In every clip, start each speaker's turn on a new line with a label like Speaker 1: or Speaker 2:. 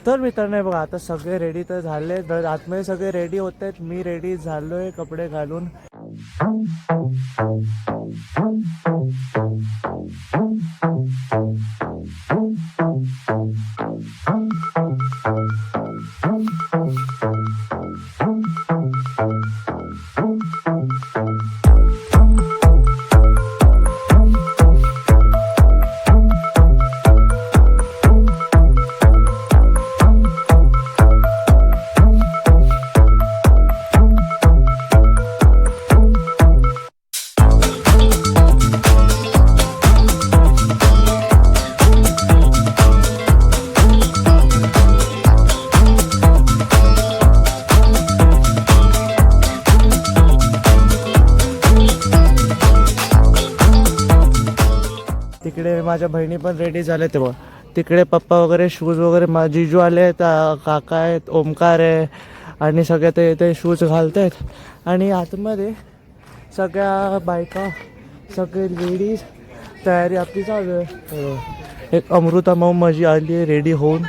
Speaker 1: तर मित्रांनो बघा आता सगळे रेडी तर झाले, आतमध्ये सगळे रेडी होत आहेत. मी रेडी झालोय कपडे घालून. तिकडे माझ्या बहिणी पण रेडी झाले. तेव्हा तिकडे पप्पा वगैरे शूज वगैरे जिजू आले आहेत, काका आहेत, ओमकार आहे आणि सगळे ते शूज घालत आहेत. आणि आतमध्ये सगळ्या बायका सगळे लेडीज तयारी आपली चालू आहे. एक अमृता मऊ माझी आली आहे रेडी होऊन.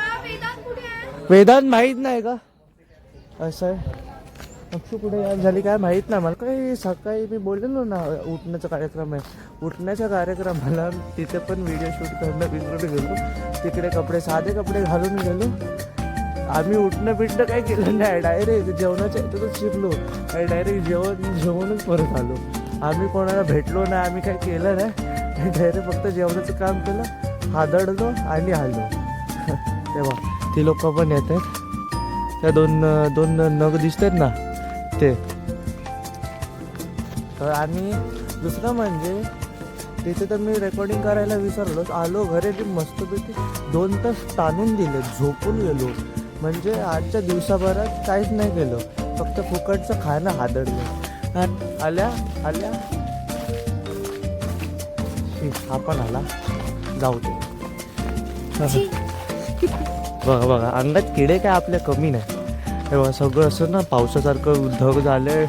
Speaker 1: वेदांत माहीत नाही का असं आहे. अक्षू कुठे यायला झाली काय माहीत नाही मला. काही सकाळी मी बोललेलो ना उठण्याचा कार्यक्रम आहे, उठण्याच्या कार्यक्रमाला तिथे पण व्हिडिओ शूट करणं विसरून गेलो. तिकडे कपडे साधे कपडे घालून गेलो. आम्ही उठणं पिठणं काही केलं नाही, डायरेक्ट जेवणाच्या इथंच शिरलो आणि डायरेक्ट जेवणच परत आलो. आम्ही कोणाला भेटलो नाही, आम्ही काही केलं नाही, डायरेक्ट फक्त जेवणाचं काम केलं, हादडलो आणि आलो. तेव्हा ती लोक पण येत आहेत. त्या दोन नग दिसत आहेत ना ते. तर आणि दुसरं म्हणजे तिथे तर मी रेकॉर्डिंग करायला विसरलोच. आलो घरी की मस्तपैकी 2 तास ताणून दिले, झोपून गेलो. म्हणजे आजच्या दिवसाभरात काहीच नाही केलं, फक्त फुकटचं खाणं हादडलं. आल्या आपण आला जाऊ दे. बघा अंगात किडे काय आपल्या कमी नाही. हे बघा सगळं असं ना पावसासारखं ढग झाले,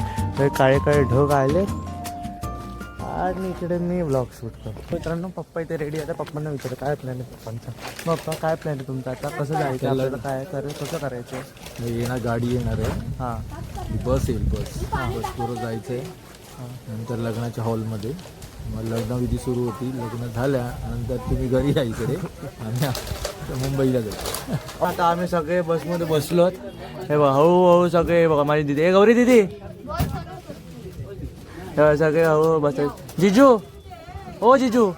Speaker 1: काळे ढग आले. आणि इकडे मी व्लॉग शूट करतो. मित्रांनो पप्पा इथे रेडी आहे. पप्पांना विचारलं काय प्लॅन आहे पप्पांचा. पप्पा काय प्लॅन आहे तुमचा आता, कसं जायचं आपल्याला, काय कसं करायचं.
Speaker 2: येणार गाडी येणार आहे.
Speaker 1: हां
Speaker 2: बस येईल, बसवर जायचं आहे. नंतर लग्नाच्या हॉलमध्ये मग लग्नविधी सुरू होती. लग्न झाल्यानंतर तुम्ही घरी या इकडे आणि मुंबईला जायचं.
Speaker 1: आता आम्ही सगळे बसमध्ये बसलो. हे बघा हळूहळू सगळे बघा माझी दिदी, गौरी दिदी सगळे हळूहळू बसायचे. जिजू हो जिजू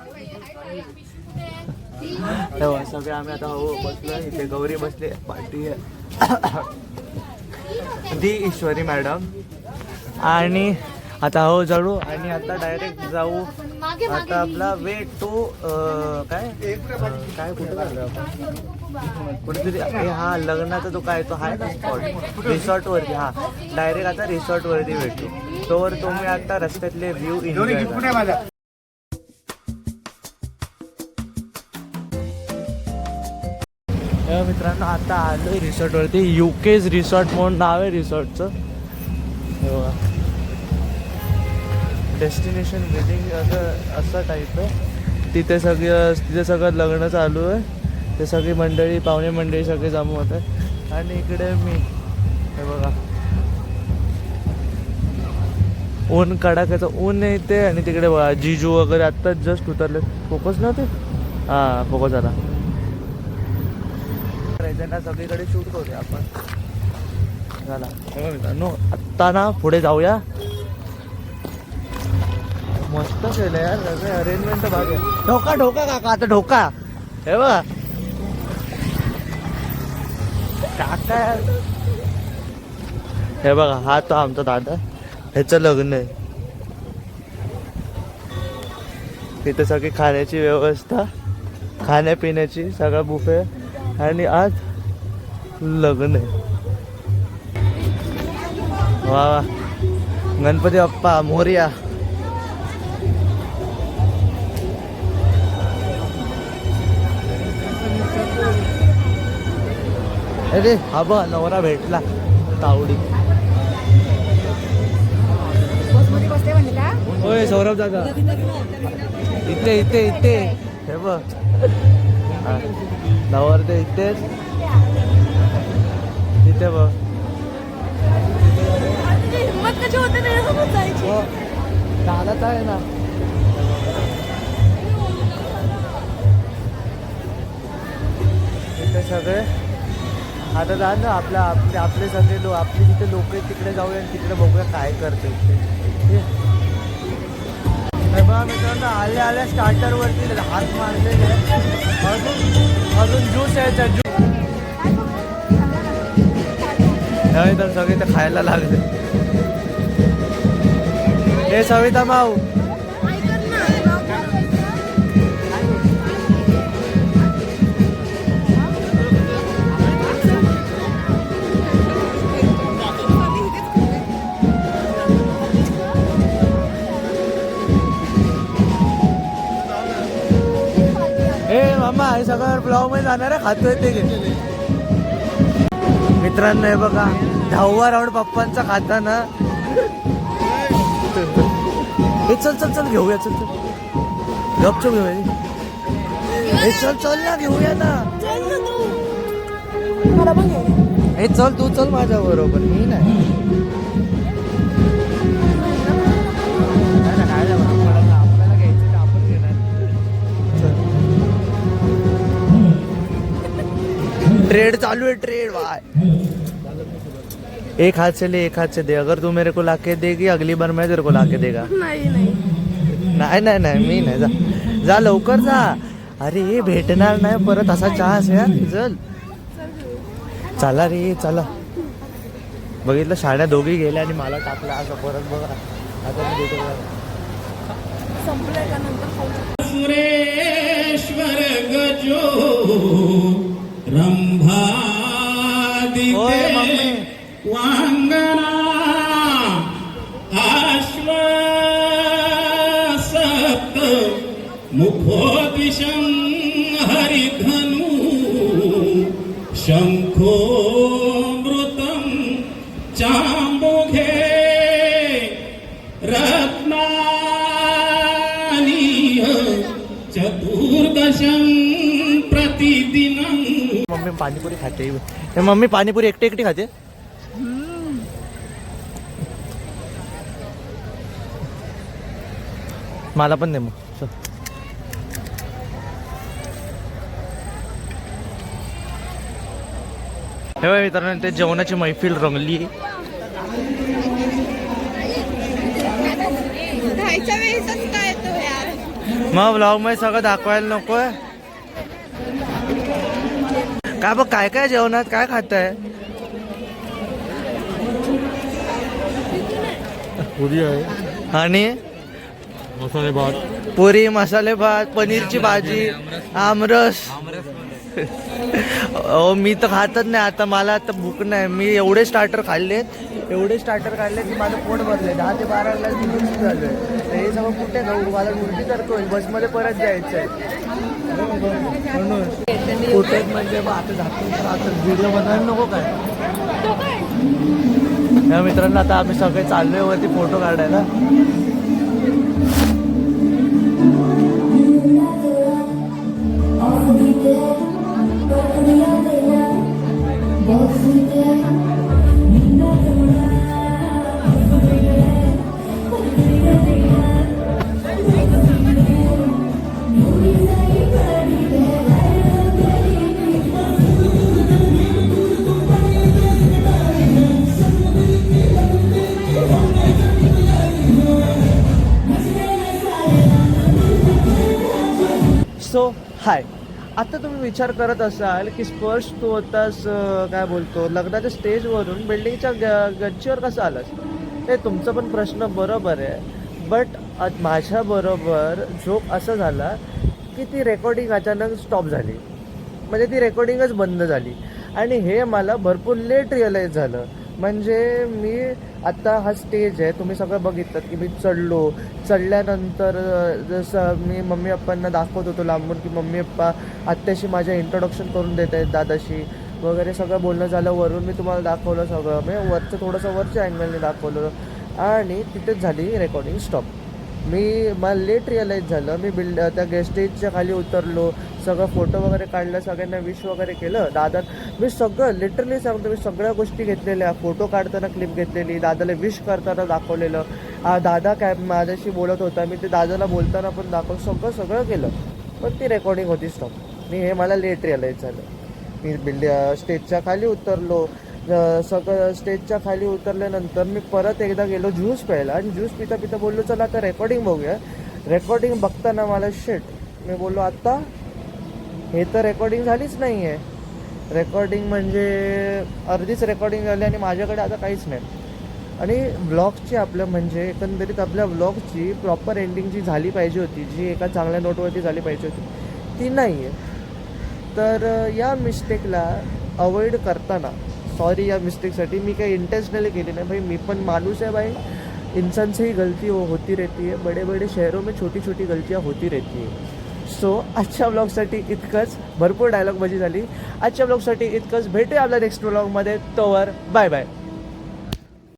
Speaker 1: तेव्हा सगळे आम्ही आता हळू बसलो. इथे गौरी बसले, पाठी दी ईश्वरी मॅडम. आणि आता हो जळू आणि आता डायरेक्ट जाऊ. आता आपला वे टू काय कुठे झालं आपण कुठेतरी हा लग्नाचा तो काय तो आहे ना स्पॉट रिसॉर्टवरती. हा डायरेक्ट आता रिसॉर्टवरती भेटू. तोवर तुम्ही आता रस्त्यातले व्ह्यू एन्जॉय करा. मित्रांनो आता आलोय रिसॉर्टवरती. युकेज रिसॉर्ट म्हणून नाव आहे रिसॉर्टचं. डेस्टिनेशन वेडिंग असं टाईप आहे. तिथे सगळं लग्न चालू आहे. ते सगळी मंडळी पाहुणे मंडळी सगळे जमा होत आहे. आणि इकडे मी हे बघा ऊन कडाक्याचं ऊन येते. आणि तिकडे बघा जिजू वगैरे आत्ताच जस्ट उतरले. फोकस नव्हते. हां फोकस आला. ना सगळीकडे शूट करूया आपण. झाला मित्रांनो आत्ता ना पुढे जाऊया. मस्त केलं यार सगळं अरेंजमेंट. बाग ढोका काका आता ढोका हे बघा काका. हे बघा हा तो आमचा दादा, ह्याचं लग्न आहे. तिथे सगळी खाण्याची व्यवस्था, खाण्यापिण्याची सगळं बुफे. आणि आज लग्न आहे. वा गणपती बाप्पा मोरया. अरे हा बघ नवरा भेटला तावडी. होय सौरभ दादा इथे हे बघ नवर ते इथेच. इथे बघ.
Speaker 3: हिम्मत कशी होते त्याच्यासोबत जायची.
Speaker 1: हो. दादाच आहे ना. इथे सगळे आता जा ना आपले सगळे आपली जिथे लोक आहेत तिकडे जाऊया आणि तिकडे बघूया काय करते ते. बघा मित्रांनो आल्या आल्या स्टार्टरवरती हात मारलेले आहे. अजून ज्यूस यायचा ज्यूस. नाही तर सगळे तर खायला लागले. हे सविता माऊ मामा हे सगळं ब्लॉग मध्ये जाणार आहे. खातोय ते घे. मित्रांनो हे बघा 10वा राऊंड पप्पांचा खाताना. हे चल चल चल घेऊया. चल चल गपचूप घेऊया. हे चल चल ना घेऊया ना.
Speaker 3: मला पण घे.
Speaker 1: हे चल तू चल माझ्या बरोबर. मी नाही आपल्याला घ्यायचं तर आपण घेणार. ट्रेड चालू है ट्रेड भाई. एक हाथ से ले एक हाथ से दे. अगर तू मेरे को लाके देगी अगली बार मैं तेरे को लाके देगा.
Speaker 3: नाही नाही
Speaker 1: नाही नाही नाही मी नाही. जा जा लवकर जा. अरे हे भेटणार नाही परत असा चान्स यार. चल चला रे चला. बघितलं शाळा दोघी गेल्या आणि मला टाकला असं परत बघा. आता मी देतो.
Speaker 3: संपलंय का नंतर खाऊ शकतो.
Speaker 4: सुरेश्वर गजो रंभा
Speaker 1: होय मम्मी.
Speaker 4: दिते वांगना आश्व सप्त मुखोदिशं हरिधनु शंखो मृतं चांबुघे रत्नानीय चतुर्दशं प्रतिदिनं.
Speaker 1: मम्मी पाणीपुरी खाते. हे मम्मी पाणीपुरी एकटी एकटी खाते. मला पण दे मग. चल. हे बघा मित्रांनो ते जेवणाची मैफिल रंगली.
Speaker 3: खायच्या वेळेसच काय येतो यार.
Speaker 1: मग ब्लॉग मध्ये सगळं दाखवायला नकोय का. बघ काय काय जेवणात काय खाताय.
Speaker 2: पुरी आहे
Speaker 1: आणि
Speaker 2: मसाले भात.
Speaker 1: पुरी मसाले भात पनीरची भाजी आमरस. मी तर खातच नाही आता. मला आता भूक नाही. मी एवढे स्टार्टर खाल्लेत की माझं पोट भरले. 10 ते 12 ग्लास दूध झालोय. हे सगळं कुठे खाऊ. मला उलटी करतोय. बसमध्ये परत जायचंय म्हणून. कुठे म्हणजे आता जातो व्हिडिओ बनायला नको काय. या मित्रांनो आता आम्ही सगळे चाललोय वरती फोटो काढायला. सो हाय. आता तुम्ही विचार करत असाल की स्पर्श तू होतास काय बोलतो लग्नाच्या स्टेजवरून बिल्डिंगच्या गच्चीवर कसं आलास. ते तुमचा पण प्रश्न बरोबर आहे. बट माझ्याबरोबर जोक असं झाला की ती रेकॉर्डिंग अचानक स्टॉप झाली. म्हणजे ती रेकॉर्डिंगच बंद झाली. आणि हे मला भरपूर लेट रिअलाईज झालं. म्हणजे मी आत्ता हा स्टेज आहे तुम्ही सगळं बघितलं की मी चढल्यानंतर जसं मी मम्मी पप्पांना दाखवत होतो लांबून की मम्मी पप्पा आत्याशी माझ्या इंट्रोडक्शन करून देत आहेत दादाशी वगैरे सगळं बोलणं झालं. वरून मी तुम्हाला दाखवलं सगळं. म्हणजे वरचं थोडंसं वरच्या अँगलने दाखवलं आणि तिथेच झाली रेकॉर्डिंग स्टॉप. मला लेट रिअलाईज झालं. मी त्या गेस्ट स्टेजच्या खाली उतरलो, सगळं फोटो वगैरे काढलं, सगळ्यांना विश वगैरे केलं. दादा मी सगळं लिटरली सांगतो, मी सगळ्या गोष्टी घेतलेल्या. फोटो काढताना क्लिप घेतलेली, दादाला विश करताना दाखवलेलं. दादा काय माझ्याशी बोलत होता, मी ते दादाला बोलताना पण सगळं सगळं केलं. पण ती रेकॉर्डिंग होती स्टॉप. मी हे मला लेट रिअलाईज झालं. मी स्टेजच्या खाली उतरलो, सगळं स्टेजच्या खाली उतरल्यानंतर मी परत एकदा गेलो ज्यूस प्यायला, आणि ज्यूस पिता पिता बोललो चला आता रेकॉर्डिंग बघूया. रेकॉर्डिंग बघताना मला मी बोललो आत्ता हे तर रेकॉर्डिंग झालीच नाही आहे. रेकॉर्डिंग म्हणजे अर्धीच रेकॉर्डिंग झाली आणि माझ्याकडे आता काहीच नाही. आणि व्लॉगची म्हणजे एकंदरीत आपल्या व्लॉगची प्रॉपर एंडिंग जी झाली पाहिजे होती, जी एका चांगल्या नोटवरती झाली पाहिजे होती, ती नाही आहे. तर या मिस्टेकला अवॉइड करताना सॉरी या मिस्टेकसाठी. मी काही इंटेन्शनली केली नाही भाई, मी पण माणूस आहे भाई, इंसान से ही गलती होती रहती है, बड़े बड़े शहरों में छोटी छोटी गलतियाँ होती रहती है. सो आजच्या ब्लॉगसाठी इतकंच. भरपूर डायलॉग मजी झाली. आजच्या ब्लॉगसाठी इतकंच. भेटूया आपल्या नेक्स्ट ब्लॉगमध्ये. तोवर बाय बाय.